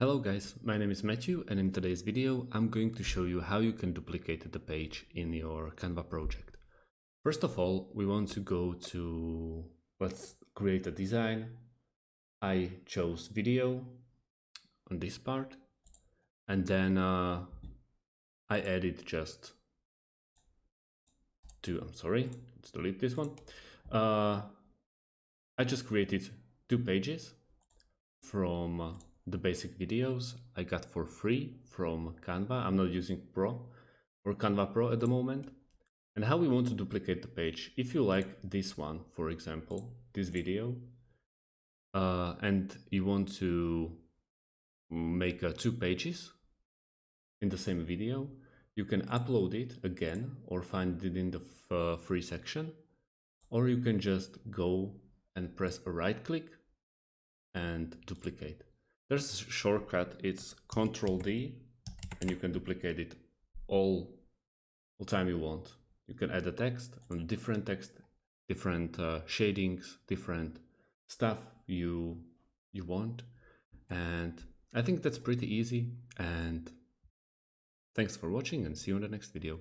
Hello guys, my name is Matthew, and in today's video I'm going to show you how you can duplicate the page in your Canva project. First of all, we want to go to, let's create a design. I chose video on this part, and then I added just two, let's delete this one. I just created 2 pages from the basic videos I got for free from Canva. I'm not using Pro or Canva Pro at the moment. And how we want to duplicate the page. If you like this one, for example, this video, and you want to make 2 pages in the same video, you can upload it again or find it in the free section, or you can just go and press a right click and duplicate. There's a shortcut, it's Ctrl D, and you can duplicate it all time you want. You can add a text, different shadings, different stuff you want. And I think that's pretty easy. And thanks for watching, and see you in the next video.